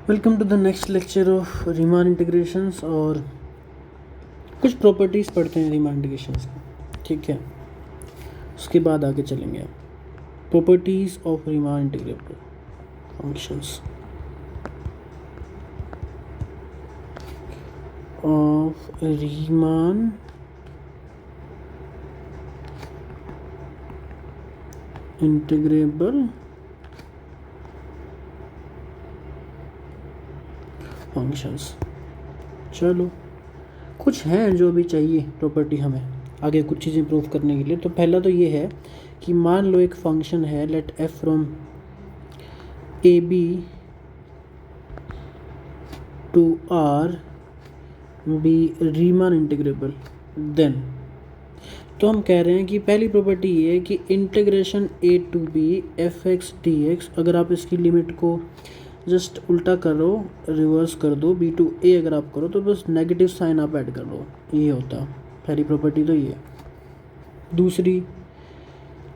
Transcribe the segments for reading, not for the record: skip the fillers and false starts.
Welcome to the next lecture of Riemann integrations. और कुछ properties पढ़ते हैं रीमान इंटीग्रेशंस की, ठीक है। उसके बाद आगे चलेंगे। Properties of Riemann integrable functions of Riemann integrable functions. चलो, कुछ हैं जो अभी चाहिए प्रॉपर्टी हमें आगे कुछ चीज़ें प्रूव करने के लिए। तो पहला तो ये है कि मान लो एक फंक्शन है, let F from A B to R B Riemann integrable. Then तो हम कह रहे हैं कि पहली प्रॉपर्टी ये है कि integration A to B F X D X, अगर आप इसकी लिमिट को जस्ट उल्टा करो, रिवर्स कर दो, बी टू ए अगर आप करो तो बस नेगेटिव साइन आप ऐड कर दो, ये होता पहली प्रॉपर्टी। तो ये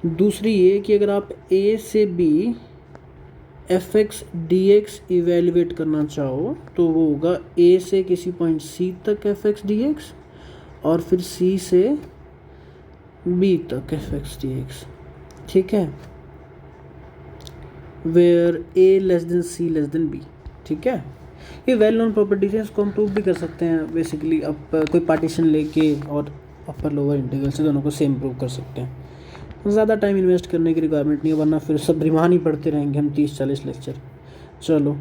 दूसरी ये कि अगर आप ए से B F X D X evaluate करना चाहो तो वो होगा ए से किसी पॉइंट सी तक एफ एक्स डी एक्स और फिर सी से बी तक एफ एक्स डी एक्स, ठीक है, where A less than C less than B, ठीक है। ये वेल नोन प्रॉपर्टीज है, इसको हम प्रूव भी कर सकते हैं बेसिकली। अब कोई पार्टीशन लेके और अपर लोअर इंटीग्रल से दोनों को सेम प्रूव कर सकते हैं। ज़्यादा टाइम इन्वेस्ट करने की रिक्वायरमेंट नहीं है, वरना फिर सब रीमान ही पढ़ते रहेंगे हम 30-40 लेक्चर। चलो,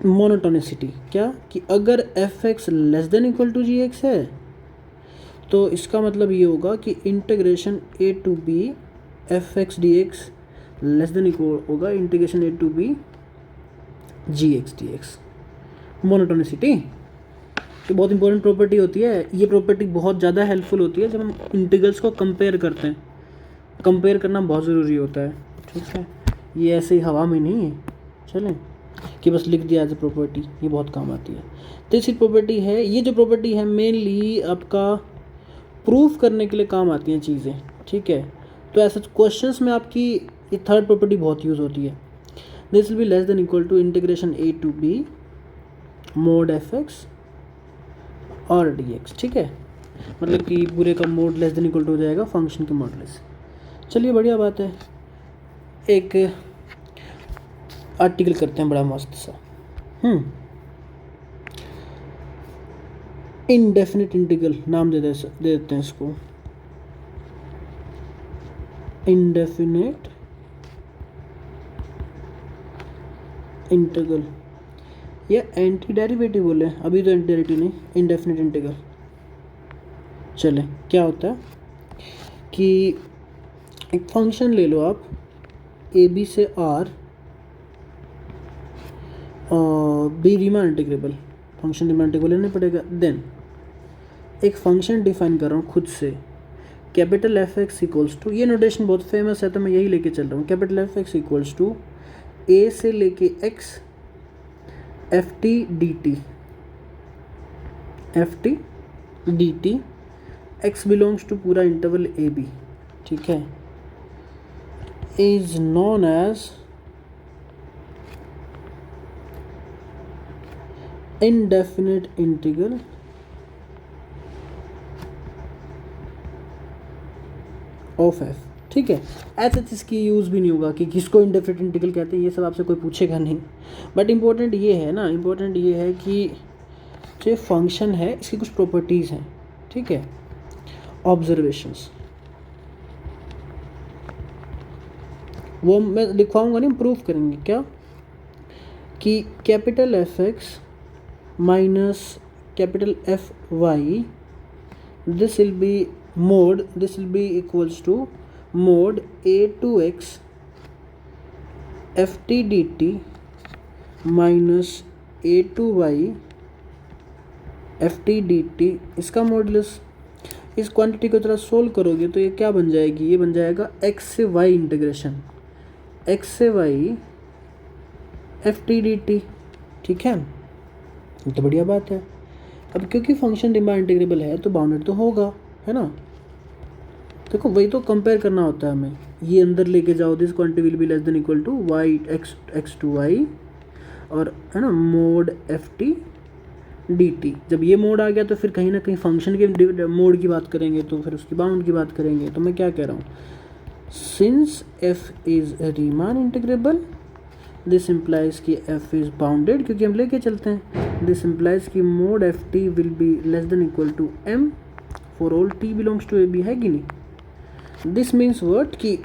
मोनोटोनिसिटी क्या कि अगर F X less than equal to G X है तो इसका मतलब ये होगा कि integration A to B F X D X less than equal होगा integration A to B G X D X. Monotonicity ये बहुत इंपॉर्टेंट प्रॉपर्टी होती है। ये प्रॉपर्टी बहुत ज़्यादा हेल्पफुल होती है जब हम इंटीग्रल्स को कंपेयर करते हैं। कंपेयर करना बहुत ज़रूरी होता है, ठीक है। ये ऐसे ही हवा में नहीं है चलें कि बस लिख दिया एज ए प्रॉपर्टी, ये बहुत काम आती है। तीसरी प्रॉपर्टी है, ये जो प्रॉपर्टी है मेनली आपका प्रूफ करने के लिए काम आती हैं चीज़ें, ठीक है। तो ऐसे क्वेश्चंस में आपकी ये थर्ड प्रॉपर्टी बहुत यूज़ होती है। This will be less than equal to integration A to B mod F X और डी एक्स, ठीक है। मतलब कि पूरे का mod less than equal to हो जाएगा फंक्शन के मॉडुलस। चलिए, बढ़िया बात है। एक आर्टिकल करते हैं बड़ा मस्त सा। इनडेफिनिट इंटीग्रल नाम दे देते हैं इसको। इनडेफिनिट इंटीग्रल या एंटी डेरिवेटिव बोले, अभी तो एंटी डेरिवेटिव नहीं, इनडेफिनिट इंटीग्रल। चले, क्या होता है कि एक फंक्शन ले लो आप ए बी से R B Riemann integrable, function Riemann integrable लेना पड़ेगा। देन एक फंक्शन डिफाइन कर रहा हूँ खुद से, capital F X equals to, ये नोटेशन बहुत फेमस है तो मैं यही लेके चल रहा हूँ। Capital F X equals to A से लेके X F T D T, F T D T, X belongs to पूरा इंटरवल ए बी, ठीक है, is known as indefinite integral of F, ठीक है। ऐसा इसकी यूज़ भी नहीं होगा कि किसको इंडेफिनिट इंटीग्रल कहते हैं, ये सब आपसे कोई पूछेगा नहीं। बट इम्पोर्टेंट ये है ना, इम्पोर्टेंट ये है कि जो फंक्शन है इसकी कुछ प्रॉपर्टीज़ हैं, ठीक है। ऑब्जर्वेशंस वो मैं लिखवाऊंगा नहीं, प्रूफ करेंगे क्या कि capital F X minus capital F Y, this will be mod, this will be equals to mod A to X F T D T minus A to Y F T D T, इसका modulus. इस quantity को थोड़ा solve करोगे तो ये क्या बन जाएगी, ये बन जाएगा एक्स से वाई इंटीग्रेशन, एक्स से Y F T D T, ठीक है। तो बढ़िया बात है। अब क्योंकि फंक्शन रीमान इंटीग्रेबल है तो बाउंडेड तो होगा, है ना। देखो, वही तो कंपेयर करना होता है हमें। ये अंदर लेके जाओ, this quantity will be less than equal to Y X to Y और है ना mod F T D T. जब ये मोड आ गया तो फिर कहीं ना कहीं फंक्शन के मोड की बात करेंगे, तो फिर उसकी बाउंड की बात करेंगे। तो मैं क्या कह रहा हूँ, since F is Riemann integrable, this implies कि एफ इज़ बाउंडेड, क्योंकि हम लेके चलते हैं, दिस इम्प्लाइज कि mod F T will be less than equal to M for all T belongs to A B, है कि नहीं। दिस मीन्स व्हाट कि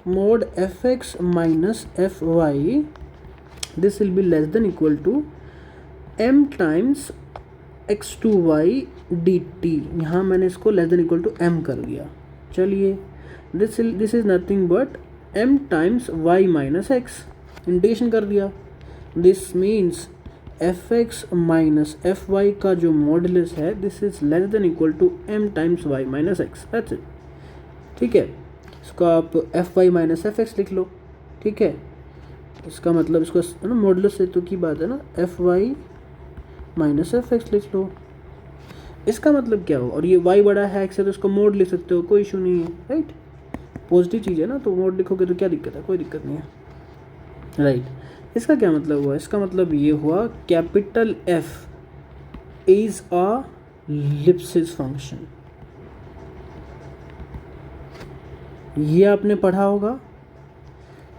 mod F X minus F Y this will be less than equal to M times X to Y D T. यहाँ मैंने इसको less than equal to M कर दिया। चलिए this is nothing but M times Y minus X, integration कर दिया। This means F X minus F Y का जो मॉडुलस है this is less than equal to M times Y minus X, that's it. ठीक है, इसको आप F Y minus F X लिख लो। ठीक है, इसका मतलब इसको है ना मॉडुलस से तो की बात है ना, F Y minus F X लिख लो। इसका मतलब क्या हो, और ये y बड़ा है x है तो इसको मोड लिख सकते हो, कोई इशू नहीं है, राइट। पॉजिटिव चीज़ है ना, तो मोड लिखोगे तो क्या दिक्कत है, कोई दिक्कत नहीं है, राइट। इसका क्या मतलब हुआ, इसका मतलब ये हुआ capital F is a Lipschitz function. ये आपने पढ़ा होगा।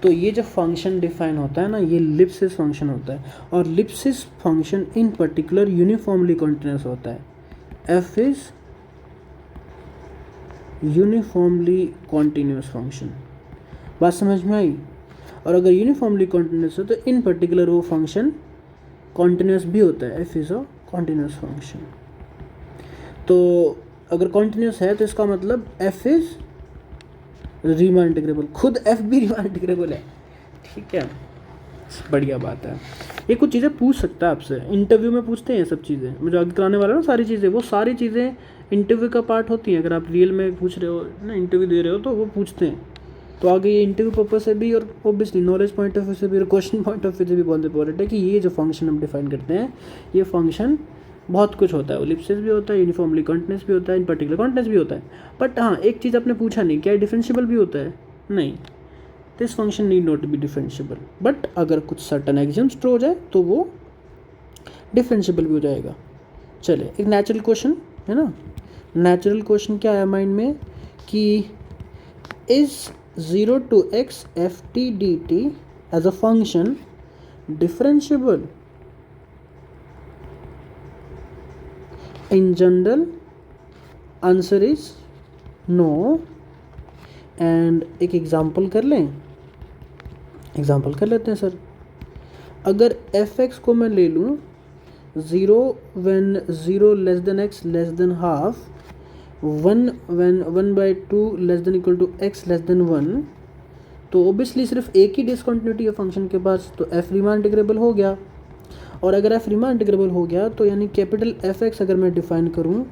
तो ये जब फंक्शन डिफाइन होता है ना, ये लिप्सिस फंक्शन होता है, और Lipschitz function in particular uniformly continuous होता है। F is uniformly continuous function, बात समझ में आई। और अगर यूनिफॉर्मली कॉन्टिन्यूस हो तो इन पर्टिकुलर वो फंक्शन कॉन्टिन्यूस भी होता है, F is a continuous function. तो अगर कॉन्टिन्यूस है तो इसका मतलब एफ इज रीमान इंटीग्रेबल, खुद एफ भी रीमान इंटीग्रेबल है। ठीक है, बढ़िया बात है। ये कुछ चीज़ें पूछ सकता है आपसे, इंटरव्यू में पूछते हैं सब चीज़ें, मुझे आगे कराने वाला ना सारी चीज़ें, वो सारी चीज़ें इंटरव्यू का पार्ट होती हैं। अगर आप रियल में पूछ रहे हो ना, इंटरव्यू दे रहे हो, तो वो पूछते हैं। तो आगे ये इंटरव्यू पर्पज से भी और obviously knowledge point of view से भी और क्वेश्चन पॉइंट ऑफ व्यू से भी बहुत इंपॉर्टेंट है कि ये जो फंक्शन हम डिफाइन करते हैं, ये फंक्शन बहुत कुछ होता है, एलिप्सिस भी होता है, यूनिफॉर्मली कॉन्टिन्यूस भी होता है, इन पर्टिकुलर कॉन्टिन्यूस भी होता है। बट हाँ, एक चीज़ आपने पूछा नहीं, क्या डिफरेंशिएबल भी होता है? नहीं, this function need not be differentiable, but अगर कुछ सर्टन एक्सियम्स ट्रू हो जाए तो वो डिफरेंशिएबल भी हो जाएगा। चले, एक नेचुरल क्वेश्चन है ना, नेचुरल क्वेश्चन क्या है माइंड में कि is 0 to x f t dt as a function differentiable? In general answer is no, and एक एग्जाम्पल कर लें, एग्जाम्पल कर लेते हैं सर। अगर एफ एक्स को मैं ले लूँ 0 when 0 less than X less than half, 1 when 1/2 less than equal to X less than 1, तो ओबियसली सिर्फ एक ही डिसकंटिन्यूटी है फंक्शन के पास, तो एफ रीमान इंटीग्रेबल हो गया। और अगर एफ रीमान इंटीग्रेबल हो गया तो यानी कैपिटल एफ एक्स अगर मैं डिफाइन करूँ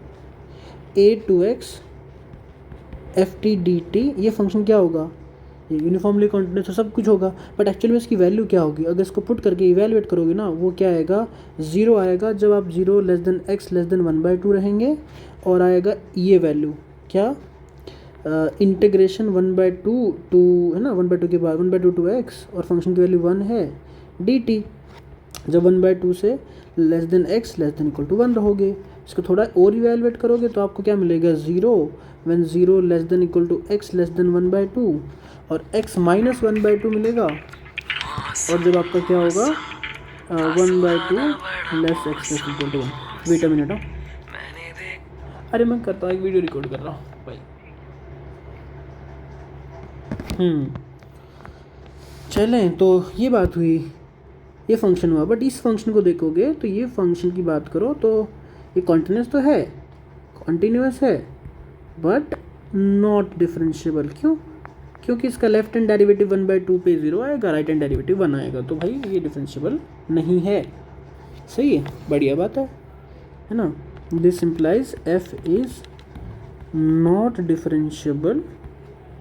a2x F T D T, ये फंक्शन क्या होगा, ये यूनिफॉर्मली कॉन्टिन्यूस तो सब कुछ होगा, बट एक्चुअली में इसकी वैल्यू क्या होगी, अगर इसको पुट करके इवेलुएट करोगे ना, वो क्या आएगा, 0 आएगा जब आप 0 less than X less than 1/2 रहेंगे, और आएगा ये वैल्यू क्या, इंटीग्रेशन 1/2 टू है ना, 1/2 के बाद 1/2 टू एक्स, और फंक्शन की वैल्यू 1 है डी टी, जब 1/2 से less than X less than equal to 1 रहोगे। इसको थोड़ा और इवेलुएट करोगे तो आपको क्या मिलेगा, 0 when 0 less than equal to X less than 1/2, और x माइनस 1/2 मिलेगा, और जब आपका क्या होगा 1/2 less X less equal to 1। Wait a minute, अरे मैं करता हूँ, एक वीडियो रिकॉर्ड कर रहा हूँ भाई। चलें, तो ये बात हुई, ये फंक्शन हुआ, बट इस फंक्शन को देखोगे तो ये फंक्शन की बात करो तो ये कॉन्टिन्यूस तो है, कॉन्टिन्यूस है, बट नॉट डिफरेंशिएबल। क्यों? क्योंकि इसका लेफ्ट हैंड डेरिवेटिव 1/2 पे 0 आएगा, राइट हैंड डेरिवेटिव 1 आएगा, तो भाई ये डिफरेंशिएबल नहीं है। सही है, बढ़िया बात है ना। This implies F is not differentiable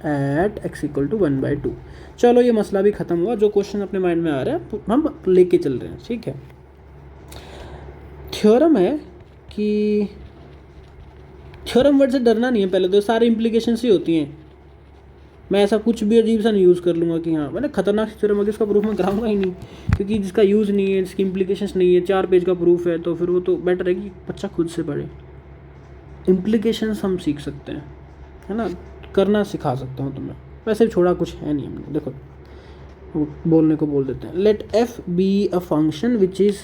at x equal to 1/2। चलो, ये मसला भी ख़त्म हुआ, जो क्वेश्चन अपने माइंड में आ रहा है हम लेके चल रहे हैं, ठीक है। थ्योरम है कि थ्योरम वर्ड से डरना नहीं है, पहले तो सारी इम्प्लीकेशंस ही होती हैं। मैं ऐसा कुछ भी अजीब सा नहीं यूज़ कर लूँगा कि हाँ मैंने खतरनाक सी थ्योरम इसका प्रूफ मैं कराऊंगा ही नहीं, क्योंकि जिसका यूज़ नहीं है, जिसकी इम्प्लीकेशंस नहीं है, 4 पेज का प्रूफ है, तो फिर वो तो बेटर है कि बच्चा खुद से पढ़े। इम्प्लीकेशंस हम सीख सकते हैं, है ना, करना सिखा सकता हूँ तुम्हें, वैसे भी छोड़ा कुछ है नहीं हमने। देखो वो बोलने को बोल देते हैं, let F be a function which is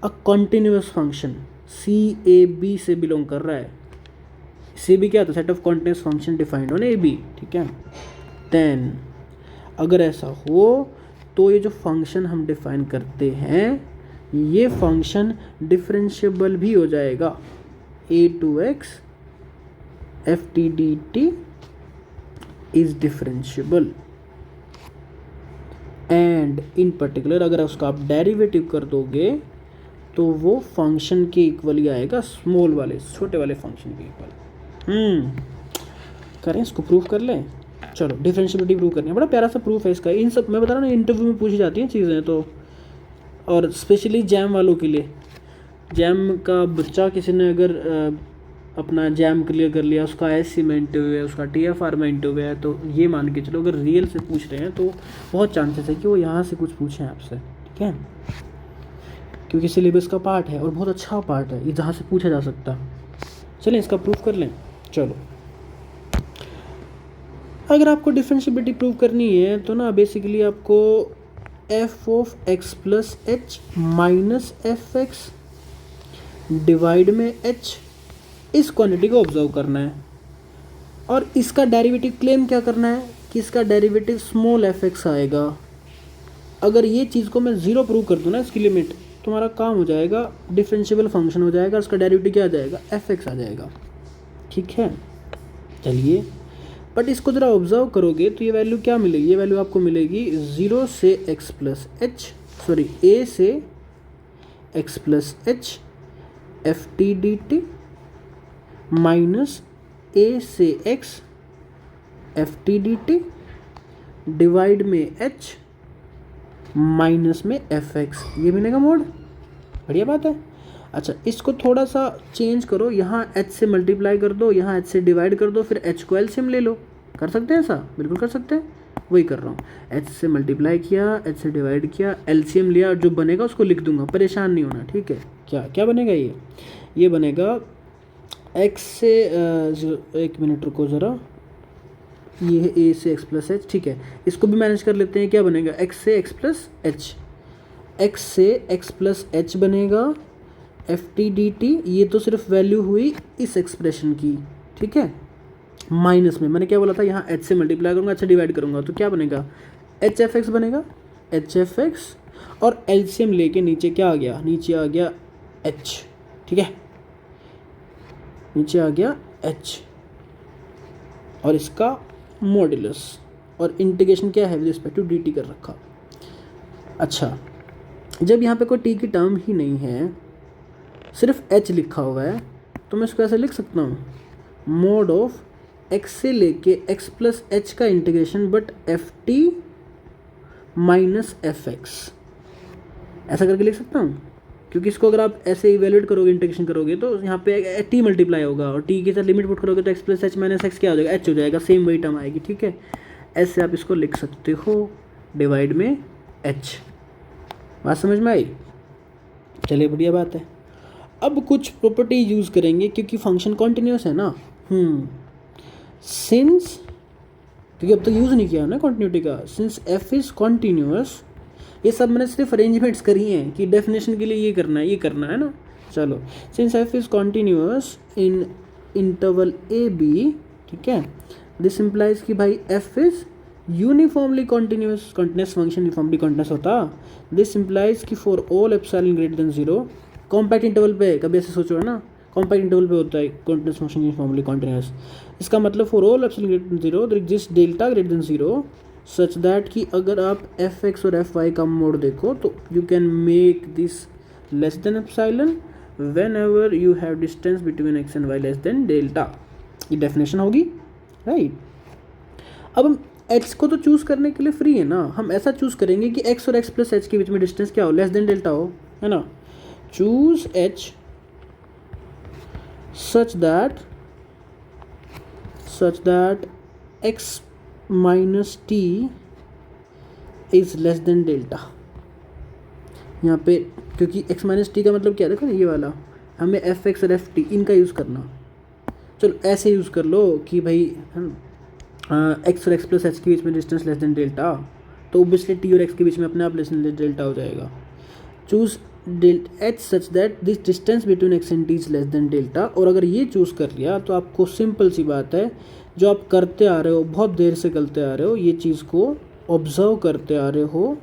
a continuous function, C A B से बिलोंग कर रहा है। सी बी क्या था, set of continuous function defined on A B, ठीक है। देन अगर ऐसा हो तो ये जो फंक्शन हम डिफाइन करते हैं ये फंक्शन डिफरेंशिएबल भी हो जाएगा। A to X F T D T is differentiable, and in particular अगर उसका आप डेरिवेटिव कर दोगे तो वो फंक्शन के इक्वल ही आएगा, स्मॉल वाले छोटे वाले फंक्शन के इक्वल। करें इसको प्रूफ कर लें। चलो डिफरेंशिएबिलिटी प्रूव करनी है, बड़ा प्यारा सा प्रूफ है इसका। इन सब मैं बता रहा हूँ ना, इंटरव्यू में पूछी जाती हैं चीज़ें तो, और स्पेशली जैम वालों के लिए। जैम का बच्चा किसी ने अगर अपना जैम क्लियर कर लिया, उसका एससी में इंटरव्यू है, उसका टीएफआर में इंटरव्यू है, तो ये मान के चलो अगर रियल से पूछ रहे हैं तो बहुत चांसेस है कि वो यहाँ से कुछ पूछें आपसे, ठीक है, क्योंकि सिलेबस का पार्ट है और बहुत अच्छा पार्ट है ये, जहाँ से पूछा जा सकता है। चलें इसका प्रूफ कर लें। चलो अगर आपको डिफरेंशिएबिलिटी प्रूव करनी है तो ना बेसिकली आपको F of X plus H minus F X divide में एच, इस क्वांटिटी को ऑब्जर्व करना है, और इसका डेरिवेटिव क्लेम क्या करना है कि इसका डेरिवेटिव स्मॉल एफ एक्स आएगा। अगर ये चीज़ को मैं ज़ीरो प्रूव कर दूँ ना, इसकी लिमिट, तुम्हारा काम हो जाएगा, डिफरेंशिएबल फंक्शन हो जाएगा, उसका डेरिवेटिव क्या आ जाएगा, एफ एक्स आ जाएगा, ठीक है। चलिए बट इसको ज़रा ऑब्जर्व करोगे तो ये वैल्यू क्या मिलेगी, ये वैल्यू आपको मिलेगी 0 से X plus H, sorry A से X plus H F T D T minus A से X F T D T divide में एच माइनस में एफ एक्स, ये मिलेगा मोड। बढ़िया बात है। अच्छा इसको थोड़ा सा चेंज करो, यहाँ h से मल्टीप्लाई कर दो, यहाँ h से डिवाइड कर दो, फिर h को एलसीएम ले लो। कर सकते हैं ऐसा, बिल्कुल कर सकते हैं, वही कर रहा हूँ। h से मल्टीप्लाई किया, h से डिवाइड किया, एलसीएम लिया, जो बनेगा उसको लिख दूंगा, परेशान नहीं होना, ठीक है। क्या क्या बनेगा ये बनेगा x से एक मिनट रुको ज़रा, ये है a से x प्लस एच, ठीक है। इसको भी मैनेज कर लेते हैं, क्या बनेगा x से x प्लस एच, x से x प्लस एच बनेगा एफ टी डी टी, ये तो सिर्फ वैल्यू हुई इस एक्सप्रेशन की, ठीक है। माइनस में मैंने क्या बोला था, यहाँ h से मल्टीप्लाई करूँगा, h से डिवाइड करूँगा, तो क्या बनेगा एच एफ एक्स बनेगा, एच एफ एक्स, और एलसीएम लेके नीचे क्या आ गया, नीचे आ गया h, ठीक है, नीचे आ गया h, और इसका मॉड्यूलस, और इंटीग्रेशन क्या है with respect to D T कर रखा। अच्छा जब यहाँ पे कोई t की टर्म ही नहीं है, सिर्फ h लिखा हुआ है, तो मैं इसको ऐसे लिख सकता हूँ, मोड ऑफ x से लेके x प्लस एच का integration but F T minus F x, ऐसा करके लिख सकता हूँ। क्योंकि इसको अगर आप ऐसे इवेल्यूएट करोगे, इंटीग्रेशन करोगे, तो यहाँ पे t मल्टीप्लाई होगा, और t के साथ लिमिट पुट करोगे तो x plus H minus x क्या हो जाएगा, h हो जाएगा, सेम वही टर्म आएगी, ठीक है। ऐसे आप इसको लिख सकते हो, डिवाइड में h। बात समझ में आई? चलिए बढ़िया बात है। अब कुछ प्रॉपर्टी यूज़ करेंगे क्योंकि फंक्शन कॉन्टिन्यूस है ना, सिंस, क्योंकि अब तक यूज़ नहीं किया ना कॉन्टिन्यूटी का, सिंस एफ इज़ कॉन्टिन्यूस, ये सब मैंने सिर्फ अरेंजमेंट्स करी हैं कि डेफिनेशन के लिए ये करना है ना। चलो since F is continuous in interval A B, ठीक है, दिस इम्प्लाइज कि भाई F is uniformly continuous, continuous function uniformly continuous होता। दिस इम्प्लाइज कि for all epsilon greater than 0, compact interval पे कभी ऐसे सोचो है ना, कॉम्पैक्ट इंटरवल पे होता है कॉन्टिन्यूस फंक्शन यूनिफॉर्मली कॉन्टिन्यूस। इसका मतलब for all epsilon greater than 0 there exist delta greater than 0 such that कि अगर आप एफ एक्स और एफ वाई का मोड देखो तो you can make this less than epsilon whenever you have distance between X and Y less than delta. ये definition होगी, right. अब हम x को तो चूज़ करने के लिए फ्री है ना, हम ऐसा चूज़ करेंगे कि x और x प्लस एच के बीच में डिस्टेंस क्या हो, लेस देन डेल्टा हो, है ना। Choose h such that x minus T is less than delta. यहाँ पे क्योंकि x माइनस टी का मतलब क्या, देखो ये वाला, हमें एफ एक्स और एफ टी इनका यूज़ करना। चलो ऐसे यूज़ कर लो कि भाई एक्स और एक्स प्लस एच के बीच में डिस्टेंस लेस देन डेल्टा, तो ओब्वियसली टी और एक्स के बीच में अपने आप लेस देन डेल्टा हो जाएगा। Choose H such that this distance between X and T is less than delta. और अगर ये चूज़ कर लिया तो आपको सिंपल सी बात है, जो आप करते आ रहे हो, बहुत देर से करते आ रहे हो, ये चीज़ को ऑब्जर्व करते आ रहे हो,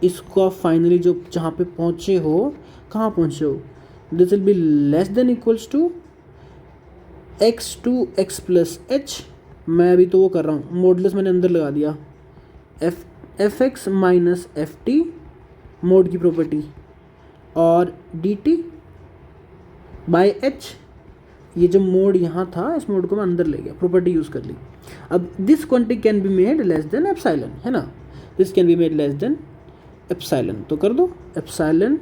इसको आप फाइनली जो जहाँ पे पहुँचे हो, कहाँ पहुँचे हो, this will be less than equals to X to X plus H. मैं अभी तो वो कर रहा हूँ, मॉडुलस मैंने अंदर लगा दिया, F X minus F T mode की प्रॉपर्टी, और डी टी बाई एच, ये जो मोड यहाँ था इस मोड को मैं अंदर ले गया, प्रॉपर्टी यूज़ कर ली। अब this quantity can be made less than epsilon, है ना, this can be made less than epsilon, तो कर दो epsilon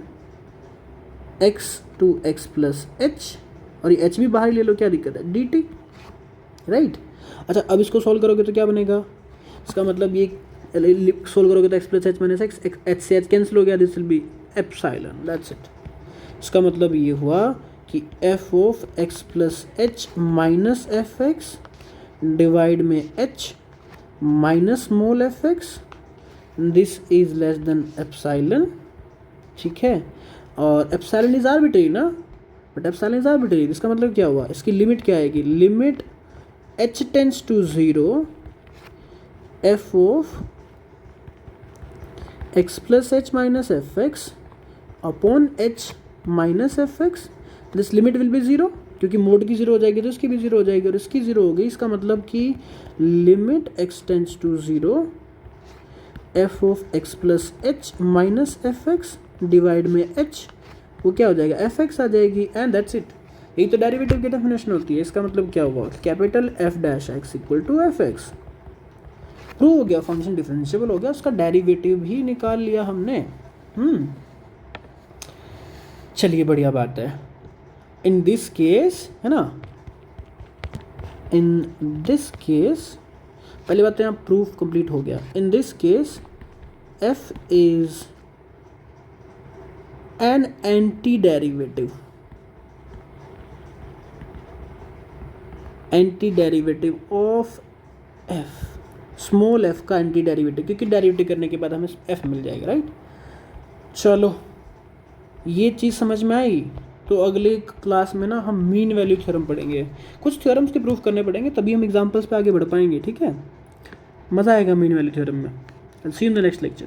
X to X plus H, और ये एच भी बाहर ले लो, क्या दिक्कत है, डी टी, राइट। अच्छा अब इसको सॉल्व करोगे तो क्या बनेगा, इसका मतलब ये सोल्व करोगे तो X plus H minus X, H से एच कैंसिल हो गया, this will be epsilon, that's it. इसका मतलब ये हुआ कि F of X plus H minus F X divide में H minus small F X, this is less than epsilon, ठीक है। और एप्सिलॉन इज आर्बिट्रेरी ना, बट एप्सिलॉन इज आर्बिट्रेरी, इसका मतलब क्या हुआ, इसकी लिमिट क्या आएगी, limit H tends to zero F of X plus H minus F x upon H minus F X, this limit will be zero, क्योंकि mode की ज़ीरो हो जाएगी तो इसकी भी ज़ीरो हो जाएगी, और इसकी ज़ीरो हो गई, इसका मतलब कि limit X tends to zero F of X plus H minus F X divide में एच, वो क्या हो जाएगा, एफ एक्स आ जाएगी, एंड दैट्स इट। यही तो डेरिवेटिव की डेफिनेशन होती है। इसका मतलब क्या हुआ, capital F dash X equal to F X, prove हो गया, फंक्शन डिफरेंशिएबल हो गया, उसका डेरिवेटिव भी निकाल लिया हमने। चलिए बढ़िया बात है। इन दिस केस, है ना, इन दिस केस पहली बात तो यहाँ प्रूफ कंप्लीट हो गया। In this case F is an anti derivative, anti derivative of F, small F का एंटी डेरिवेटिव, क्योंकि डेरिवेटिव करने के बाद हमें एफ मिल जाएगा, राइट। चलो ये चीज़ समझ में आई, तो अगले क्लास में ना हम मीन वैल्यू थ्योरम पढ़ेंगे, कुछ थ्योरम्स के प्रूफ करने पड़ेंगे, तभी हम एग्जांपल्स पे आगे बढ़ पाएंगे, ठीक है। मज़ा आएगा मीन वैल्यू थ्योरम में। सी इन द नेक्स्ट लेक्चर।